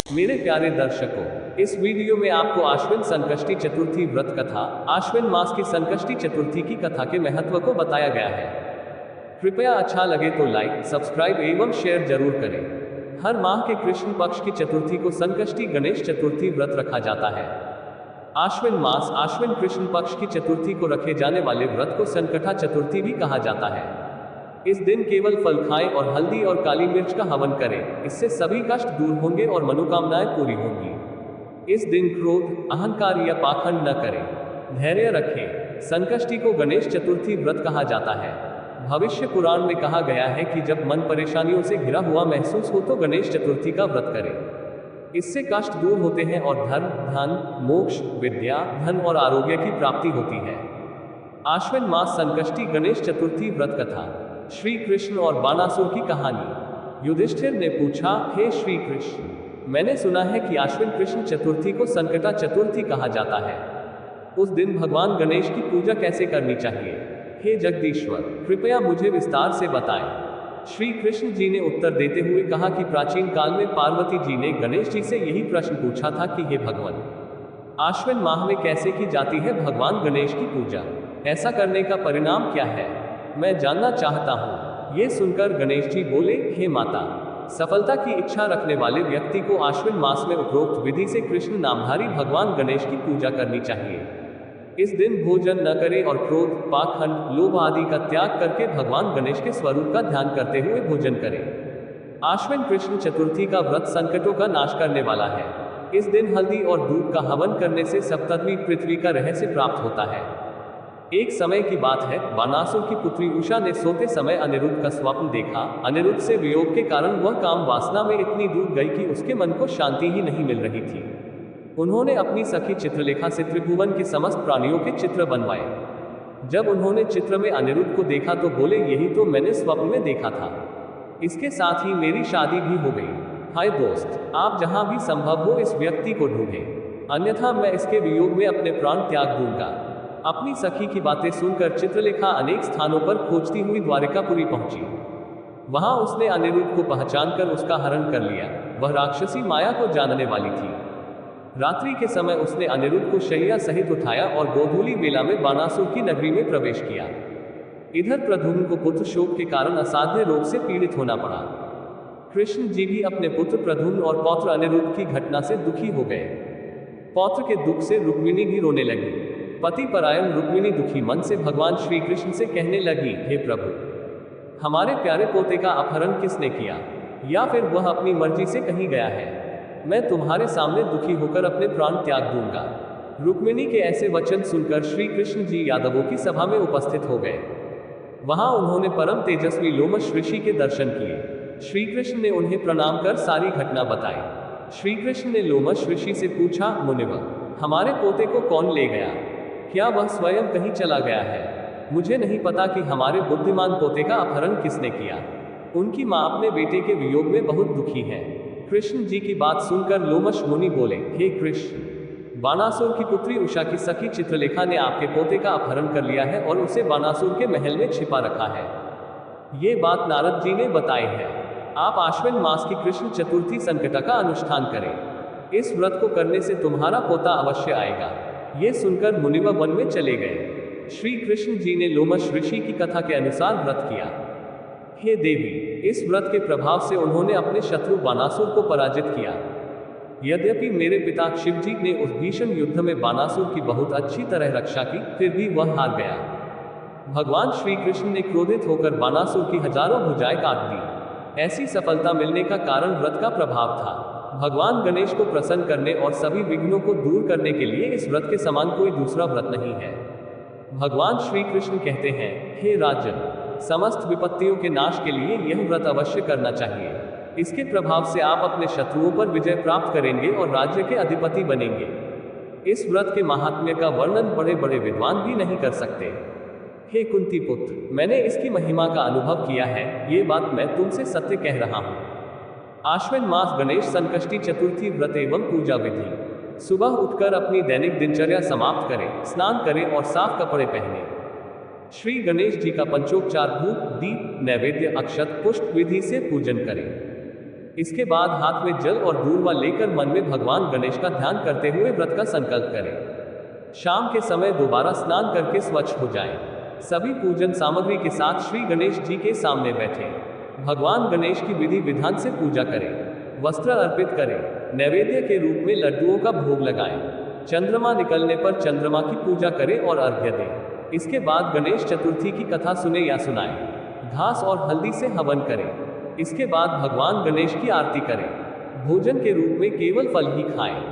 मेरे प्यारे दर्शकों, इस वीडियो में आपको आश्विन संकष्टी चतुर्थी व्रत कथा, आश्विन मास की संकष्टी चतुर्थी की कथा के महत्व को बताया गया है। कृपया अच्छा लगे तो लाइक, सब्सक्राइब एवं शेयर जरूर करें। हर माह के कृष्ण पक्ष की चतुर्थी को संकष्टी गणेश चतुर्थी व्रत रखा जाता है। आश्विन मास, आश्विन कृष्ण पक्ष की चतुर्थी को रखे जाने वाले व्रत को संकटा चतुर्थी भी कहा जाता है। इस दिन केवल फल खाएं और हल्दी और काली मिर्च का हवन करें, इससे सभी कष्ट दूर होंगे और मनोकामनाएं पूरी होंगी। इस दिन क्रोध, अहंकार या पाखंड न करें, धैर्य रखें। संकष्टी को गणेश चतुर्थी व्रत कहा जाता है। भविष्य पुराण में कहा गया है कि जब मन परेशानियों से घिरा हुआ महसूस हो तो गणेश चतुर्थी का व्रत करें। इससे कष्ट दूर होते हैं और धर्म, धन, मोक्ष, विद्या, धन और आरोग्य की प्राप्ति होती है। आश्विन मास संकष्टी गणेश चतुर्थी व्रत कथा। श्री कृष्ण और बानासुर की कहानी। युधिष्ठिर ने पूछा, हे श्री कृष्ण, मैंने सुना है कि आश्विन कृष्ण चतुर्थी को संकटा चतुर्थी कहा जाता है। उस दिन भगवान गणेश की पूजा कैसे करनी चाहिए? हे जगदीश्वर, कृपया मुझे विस्तार से बताएं। श्री कृष्ण जी ने उत्तर देते हुए कहा कि प्राचीन काल में पार्वती जी ने गणेश जी से यही प्रश्न पूछा था कि हे भगवान, आश्विन माह में कैसे की जाती है भगवान गणेश की पूजा? ऐसा करने का परिणाम क्या है? मैं जानना चाहता हूँ। ये सुनकर गणेश जी बोले, हे माता, सफलता की इच्छा रखने वाले व्यक्ति को आश्विन मास में उपरोक्त विधि से कृष्ण नामधारी भगवान गणेश की पूजा करनी चाहिए। इस दिन भोजन न करें और क्रोध, पाखंड, लोभ आदि का त्याग करके भगवान गणेश के स्वरूप का ध्यान करते हुए भोजन करें। आश्विन कृष्ण चतुर्थी का व्रत संकटों का नाश करने वाला है। इस दिन हल्दी और दूध का हवन करने से सप्तमी पृथ्वी का रहस्य प्राप्त होता है। एक समय की बात है, बानासुर की पुत्री उषा ने सोते समय अनिरुद्ध का स्वप्न देखा। अनिरुद्ध से वियोग के कारण वह काम वासना में इतनी डूब गई कि उसके मन को शांति ही नहीं मिल रही थी। उन्होंने अपनी सखी चित्रलेखा से त्रिभुवन के समस्त प्राणियों के चित्र बनवाए। जब उन्होंने चित्र में अनिरुद्ध को देखा तो बोले, यही तो मैंने स्वप्न में देखा था। इसके साथ ही मेरी शादी भी हो गई। हाय दोस्त, आप जहां भी संभव हो इस व्यक्ति को ढूंढें, अन्यथा मैं इसके वियोग में अपने प्राण त्याग दूंगा। अपनी सखी की बातें सुनकर चित्रलेखा अनेक स्थानों पर खोजती हुई द्वारिकापुरी पहुंची। वहां उसने अनिरुद्ध को पहचानकर उसका हरण कर लिया। वह राक्षसी माया को जानने वाली थी। रात्रि के समय उसने अनिरुद्ध को शैया सहित उठाया और गोधूली बेला में बानासुर की नगरी में प्रवेश किया। इधर प्रद्युम्न को पुत्र शोक के कारण असाध्य रोग से पीड़ित होना पड़ा। कृष्ण जी भी अपने पुत्र प्रद्युम्न और पौत्र अनिरुद्ध की घटना से दुखी हो गए। पौत्र के दुख से रुक्मिणी भी रोने लगी। पति परायण रुक्मिणी दुखी मन से भगवान श्री कृष्ण से कहने लगी, हे प्रभु, हमारे प्यारे पोते का अपहरण किसने किया? या फिर वह अपनी मर्जी से कहीं गया है? मैं तुम्हारे सामने दुखी होकर अपने प्राण त्याग दूंगा। रुक्मिणी के ऐसे वचन सुनकर श्री कृष्ण जी यादवों की सभा में उपस्थित हो गए। वहां उन्होंने परम तेजस्वी लोमश ऋषि के दर्शन किए। श्री कृष्ण ने उन्हें प्रणाम कर सारी घटना बताई। श्री कृष्ण ने लोमश ऋषि से पूछा, मुनिवर, हमारे पोते को कौन ले गया? क्या वह स्वयं कहीं चला गया है? मुझे नहीं पता कि हमारे बुद्धिमान पोते का अपहरण किसने किया। उनकी माँ अपने बेटे के वियोग में बहुत दुखी है। कृष्ण जी की बात सुनकर लोमश मुनि बोले, हे कृष्ण, बानासुर की पुत्री उषा की सखी चित्रलेखा ने आपके पोते का अपहरण कर लिया है और उसे बानासुर के महल में छिपा रखा है। ये बात नारद जी ने बताई है। आप आश्विन मास की कृष्ण चतुर्थी संकटा का अनुष्ठान करें। इस व्रत को करने से तुम्हारा पोता अवश्य आएगा। ये सुनकर मुनिवर वन में चले गए। श्री कृष्ण जी ने लोमश ऋषि की कथा के अनुसार व्रत किया। हे देवी, इस व्रत के प्रभाव से उन्होंने अपने शत्रु बानासुर को पराजित किया। यद्यपि मेरे पिता शिवजी ने उस भीषण युद्ध में बानासुर की बहुत अच्छी तरह रक्षा की, फिर भी वह हार गया। भगवान श्री कृष्ण ने क्रोधित होकर बानासुर की हजारों भुजाएं काट दी। ऐसी सफलता मिलने का कारण व्रत का प्रभाव था। भगवान गणेश को प्रसन्न करने और सभी विघ्नों को दूर करने के लिए इस व्रत के समान कोई दूसरा व्रत नहीं है। भगवान श्री कृष्ण कहते हैं, हे राजन, समस्त विपत्तियों के नाश के लिए यह व्रत अवश्य करना चाहिए। इसके प्रभाव से आप अपने शत्रुओं पर विजय प्राप्त करेंगे और राज्य के अधिपति बनेंगे। इस व्रत के महात्म्य का वर्णन बड़े बड़े विद्वान भी नहीं कर सकते। हे कुंती पुत्र, मैंने इसकी महिमा का अनुभव किया है। ये बात मैं तुमसे सत्य कह रहा हूँ। आश्विन मास गणेश संकष्टी चतुर्थी व्रत एवं पूजा विधि। सुबह उठकर अपनी दैनिक दिनचर्या समाप्त करें, स्नान करें और साफ कपड़े पहने। श्री गणेश जी का पंचोपचार धूप, दीप, नैवेद्य, अक्षत, पुष्प विधि से पूजन करें। इसके बाद हाथ में जल और दूर्वा लेकर मन में भगवान गणेश का ध्यान करते हुए व्रत का संकल्प करें। शाम के समय दोबारा स्नान करके स्वच्छ हो जाएं। सभी पूजन सामग्री के साथ श्री गणेश जी के सामने बैठे भगवान गणेश की विधि विधान से पूजा करें। वस्त्र अर्पित करें। नैवेद्य के रूप में लड्डुओं का भोग लगाएं। चंद्रमा निकलने पर चंद्रमा की पूजा करें और अर्घ्य दें। इसके बाद गणेश चतुर्थी की कथा सुने या सुनाएं। घास और हल्दी से हवन करें। इसके बाद भगवान गणेश की आरती करें। भोजन के रूप में केवल फल ही खाएं।